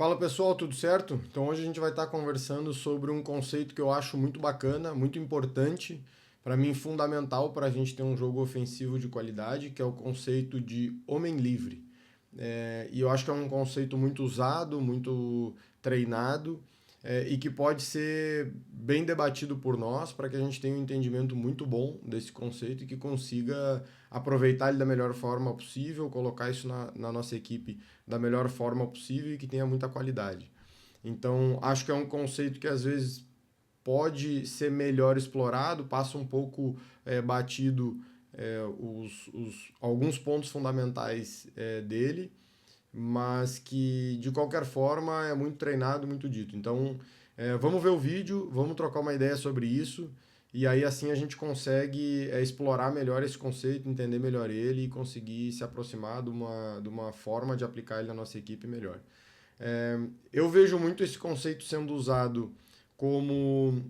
Fala pessoal, tudo certo? Então hoje a gente vai estar conversando sobre um conceito que eu acho muito bacana, muito importante, para mim fundamental para a gente ter um jogo ofensivo de qualidade, que é o conceito de homem livre. E eu acho que é um conceito muito usado, muito treinado, e que pode ser bem debatido por nós para que a gente tenha um entendimento muito bom desse conceito e que consiga aproveitar ele da melhor forma possível, colocar isso na nossa equipe da melhor forma possível e que tenha muita qualidade. Então, acho que é um conceito que às vezes pode ser melhor explorado, passa um pouco batido alguns pontos fundamentais dele, mas que de qualquer forma é muito treinado, muito dito. Então, vamos ver o vídeo, vamos trocar uma ideia sobre isso, e aí assim a gente consegue explorar melhor esse conceito, entender melhor ele e conseguir se aproximar de uma forma de aplicar ele na nossa equipe melhor. Eu vejo muito esse conceito sendo usado como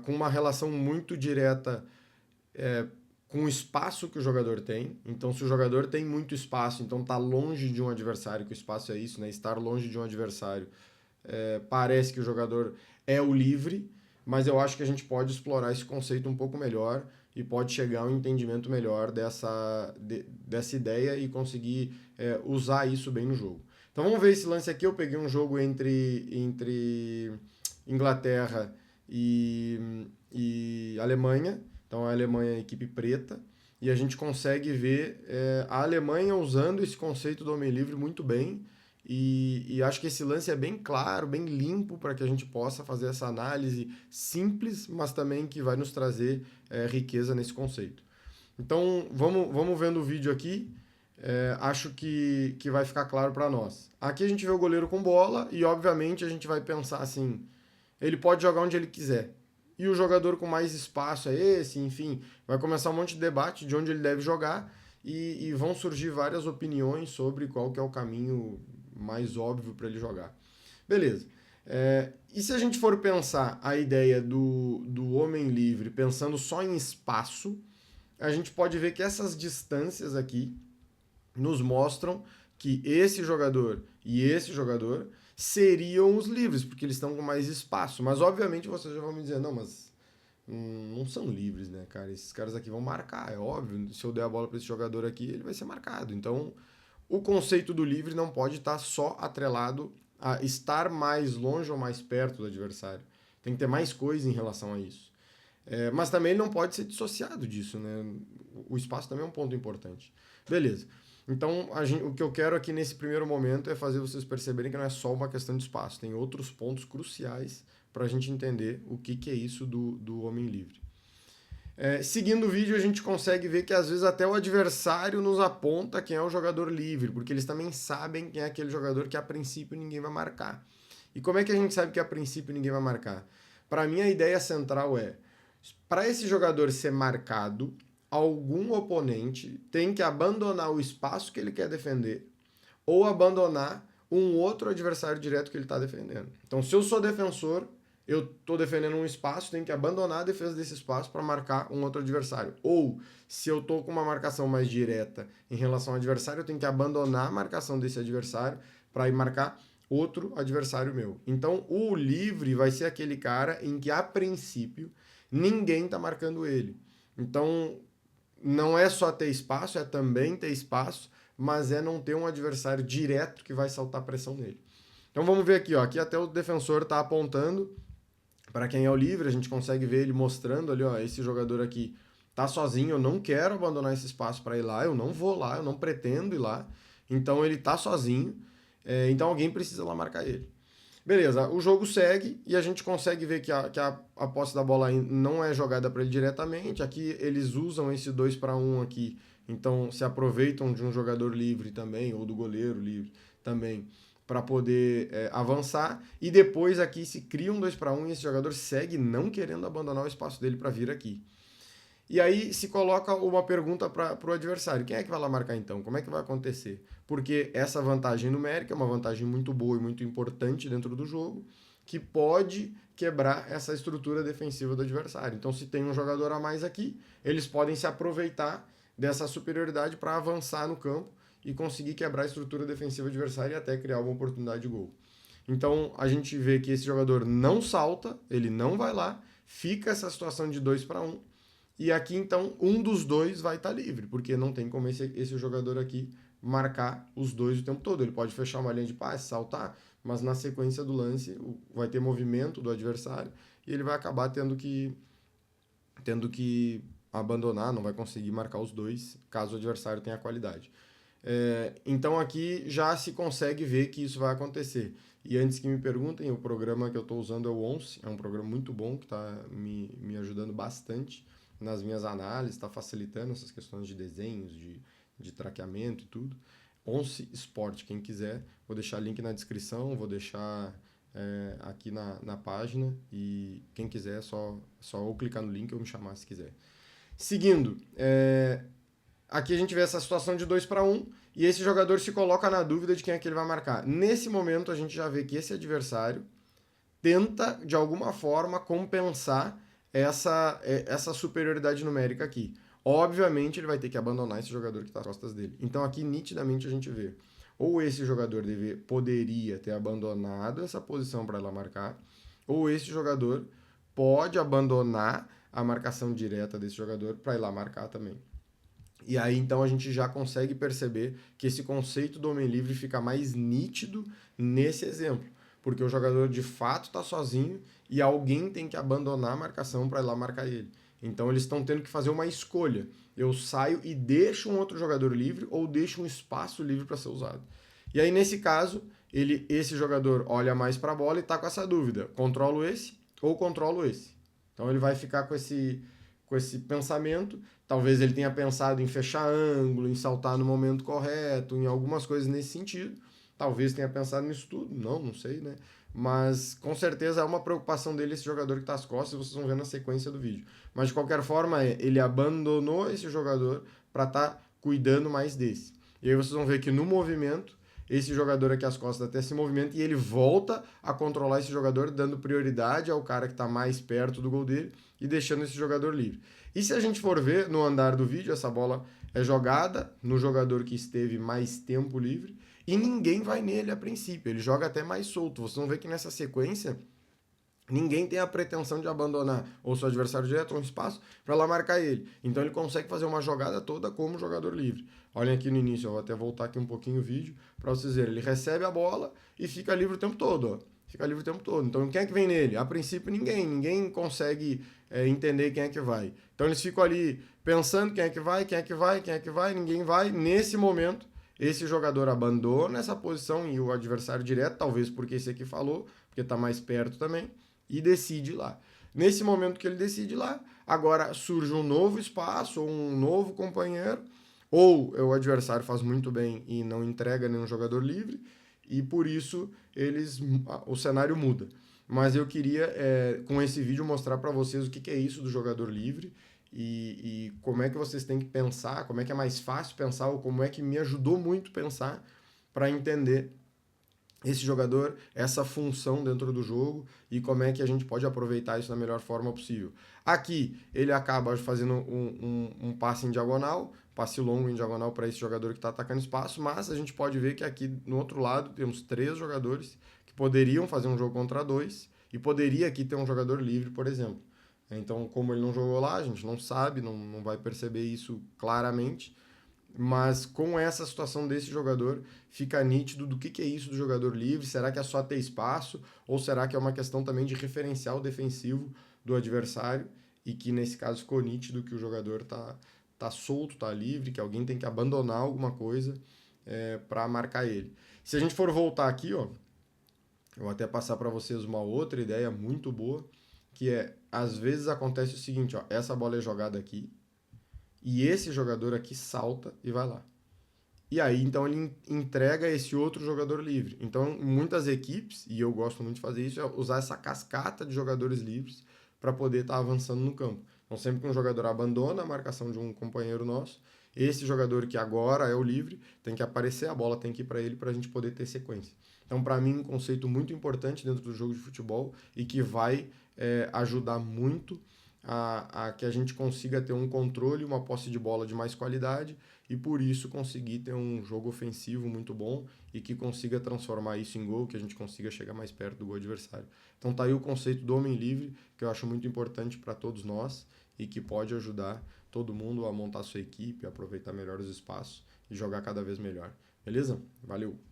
com uma relação muito direta com o espaço que o jogador tem. Então, se o jogador tem muito espaço, então está longe de um adversário, que o espaço é isso, né? Estar longe de um adversário, parece que o jogador é o livre, mas eu acho que a gente pode explorar esse conceito um pouco melhor e pode chegar a um entendimento melhor dessa ideia e conseguir usar isso bem no jogo. Então vamos ver esse lance aqui. Eu peguei um jogo entre Inglaterra e Alemanha. Então a Alemanha é a equipe preta. E a gente consegue ver a Alemanha usando esse conceito do homem livre muito bem. E acho que esse lance é bem claro, bem limpo, para que a gente possa fazer essa análise simples, mas também que vai nos trazer riqueza nesse conceito. Então, vamos vendo o vídeo aqui. Acho que vai ficar claro para nós. Aqui a gente vê o goleiro com bola e, obviamente, a gente vai pensar assim: ele pode jogar onde ele quiser. E o jogador com mais espaço é esse, enfim, vai começar um monte de debate de onde ele deve jogar e vão surgir várias opiniões sobre qual que é o caminho mais óbvio para ele jogar. Beleza. E se a gente for pensar a ideia do homem livre pensando só em espaço, a gente pode ver que essas distâncias aqui nos mostram que esse jogador e esse jogador seriam os livres, porque eles estão com mais espaço. Mas obviamente vocês já vão me dizer, não, mas não são livres, né, cara? Esses caras aqui vão marcar, é óbvio. Se eu der a bola para esse jogador aqui, ele vai ser marcado. Então, o conceito do livre não pode estar só atrelado a estar mais longe ou mais perto do adversário. Tem que ter mais coisa em relação a isso. Mas também ele não pode ser dissociado disso, né? O espaço também é um ponto importante. Beleza. Então, o que eu quero aqui nesse primeiro momento é fazer vocês perceberem que não é só uma questão de espaço, tem outros pontos cruciais para a gente entender o que é isso do homem livre. Seguindo o vídeo, a gente consegue ver que às vezes até o adversário nos aponta quem é o jogador livre, porque eles também sabem quem é aquele jogador que a princípio ninguém vai marcar. E como é que a gente sabe que a princípio ninguém vai marcar? Para mim, a ideia central é: para esse jogador ser marcado, algum oponente tem que abandonar o espaço que ele quer defender ou abandonar um outro adversário direto que ele está defendendo. Então, se eu sou defensor, eu estou defendendo um espaço, tenho que abandonar a defesa desse espaço para marcar um outro adversário. Ou, se eu estou com uma marcação mais direta em relação ao adversário, eu tenho que abandonar a marcação desse adversário para ir marcar outro adversário meu. Então, o livre vai ser aquele cara em que, a princípio, ninguém está marcando ele. Então, não é só ter espaço, é também ter espaço, mas é não ter um adversário direto que vai saltar pressão nele. Então vamos ver aqui, ó. Aqui até o defensor está apontando para quem é o livre, a gente consegue ver ele mostrando ali, ó, esse jogador aqui tá sozinho, eu não quero abandonar esse espaço para ir lá, eu não vou lá, eu não pretendo ir lá. Então ele tá sozinho, então alguém precisa lá marcar ele. Beleza, o jogo segue e a gente consegue ver que a posse da bola não é jogada para ele diretamente. Aqui eles usam esse 2 para 1 aqui, então se aproveitam de um jogador livre também, ou do goleiro livre também, para poder avançar. E depois aqui se cria um 2 para 1 e esse jogador segue não querendo abandonar o espaço dele para vir aqui. E aí se coloca uma pergunta para o adversário: quem é que vai lá marcar então? Como é que vai acontecer? Porque essa vantagem numérica é uma vantagem muito boa e muito importante dentro do jogo, que pode quebrar essa estrutura defensiva do adversário. Então, se tem um jogador a mais aqui, eles podem se aproveitar dessa superioridade para avançar no campo e conseguir quebrar a estrutura defensiva adversária e até criar uma oportunidade de gol. Então a gente vê que esse jogador não salta, ele não vai lá, fica essa situação de 2-1, e aqui então um dos dois vai estar livre, porque não tem como esse jogador aqui marcar os dois o tempo todo. Ele pode fechar uma linha de passe, saltar, mas na sequência do lance vai ter movimento do adversário e ele vai acabar tendo que abandonar, não vai conseguir marcar os dois, caso o adversário tenha qualidade. Então aqui já se consegue ver que isso vai acontecer. E antes que me perguntem, o programa que eu estou usando é o ONCE, é um programa muito bom que está me ajudando bastante nas minhas análises, está facilitando essas questões de desenhos, de traqueamento e tudo. ONCE Sport, quem quiser, vou deixar link na descrição, vou deixar aqui na página, e quem quiser é só ou clicar no link ou me chamar se quiser. Seguindo, aqui a gente vê essa situação de 2-1 e esse jogador se coloca na dúvida de quem é que ele vai marcar. Nesse momento a gente já vê que esse adversário tenta, de alguma forma, compensar essa superioridade numérica aqui. Obviamente ele vai ter que abandonar esse jogador que está às costas dele. Então aqui nitidamente a gente vê ou esse jogador poderia ter abandonado essa posição para ela marcar, ou esse jogador pode abandonar a marcação direta desse jogador para ir lá marcar também. E aí então a gente já consegue perceber que esse conceito do homem livre fica mais nítido nesse exemplo, porque o jogador de fato está sozinho e alguém tem que abandonar a marcação para ir lá marcar ele. Então eles estão tendo que fazer uma escolha. Eu saio e deixo um outro jogador livre ou deixo um espaço livre para ser usado. E aí nesse caso, esse jogador olha mais para a bola e está com essa dúvida: controlo esse ou controlo esse? Então ele vai ficar com esse pensamento. Talvez ele tenha pensado em fechar ângulo, em saltar no momento correto, em algumas coisas nesse sentido. Talvez tenha pensado nisso tudo, não sei, né? Mas com certeza é uma preocupação dele esse jogador que está às costas, vocês vão ver na sequência do vídeo. Mas de qualquer forma, ele abandonou esse jogador para estar cuidando mais desse. E aí vocês vão ver que no movimento, esse jogador aqui às costas até se movimenta e ele volta a controlar esse jogador, dando prioridade ao cara que está mais perto do gol dele e deixando esse jogador livre. E se a gente for ver no andar do vídeo, essa bola é jogada no jogador que esteve mais tempo livre e ninguém vai nele a princípio. Ele joga até mais solto. Vocês vão ver que nessa sequência ninguém tem a pretensão de abandonar ou seu adversário direto ou um espaço para lá marcar ele. Então ele consegue fazer uma jogada toda como jogador livre. Olhem aqui no início, eu vou até voltar aqui um pouquinho o vídeo para vocês verem. Ele recebe a bola e fica livre o tempo todo, ó. Fica livre o tempo todo. Então quem é que vem nele? A princípio ninguém consegue entender quem é que vai. Então eles ficam ali pensando quem é que vai, ninguém vai. Nesse momento, esse jogador abandona essa posição e o adversário direto, talvez porque esse aqui falou, porque está mais perto também, e decide lá. Nesse momento que ele decide lá, agora surge um novo espaço, ou um novo companheiro, ou o adversário faz muito bem e não entrega nenhum jogador livre, e por isso o cenário muda. Mas eu queria, com esse vídeo, mostrar para vocês o que é isso do jogador livre e como é que vocês têm que pensar, como é que é mais fácil pensar, ou como é que me ajudou muito pensar para entender esse jogador, essa função dentro do jogo e como é que a gente pode aproveitar isso da melhor forma possível. Aqui, ele acaba fazendo um passe em diagonal, passe longo em diagonal para esse jogador que está atacando espaço, mas a gente pode ver que aqui no outro lado temos 3 jogadores que poderiam fazer um jogo contra 2 e poderia aqui ter um jogador livre, por exemplo. Então, como ele não jogou lá, a gente não sabe, não vai perceber isso claramente, mas com essa situação desse jogador, fica nítido do que é isso do jogador livre. Será que é só ter espaço? Ou será que é uma questão também de referencial defensivo do adversário? E que nesse caso ficou nítido que o jogador tá solto, tá livre, que alguém tem que abandonar alguma coisa para marcar ele. Se a gente for voltar aqui, ó, eu vou até passar para vocês uma outra ideia muito boa, que às vezes acontece o seguinte, ó, essa bola é jogada aqui, e esse jogador aqui salta e vai lá. E aí, então, ele entrega esse outro jogador livre. Então, muitas equipes, e eu gosto muito de fazer isso, é usar essa cascata de jogadores livres para poder estar avançando no campo. Então, sempre que um jogador abandona a marcação de um companheiro nosso, esse jogador que agora é o livre, tem que aparecer, a bola tem que ir para ele para a gente poder ter sequência. Então, para mim, um conceito muito importante dentro do jogo de futebol e que vai ajudar muito a que a gente consiga ter um controle, uma posse de bola de mais qualidade e por isso conseguir ter um jogo ofensivo muito bom e que consiga transformar isso em gol, que a gente consiga chegar mais perto do gol adversário. Então tá aí o conceito do homem livre, que eu acho muito importante para todos nós e que pode ajudar todo mundo a montar sua equipe, a aproveitar melhor os espaços e jogar cada vez melhor. Beleza? Valeu!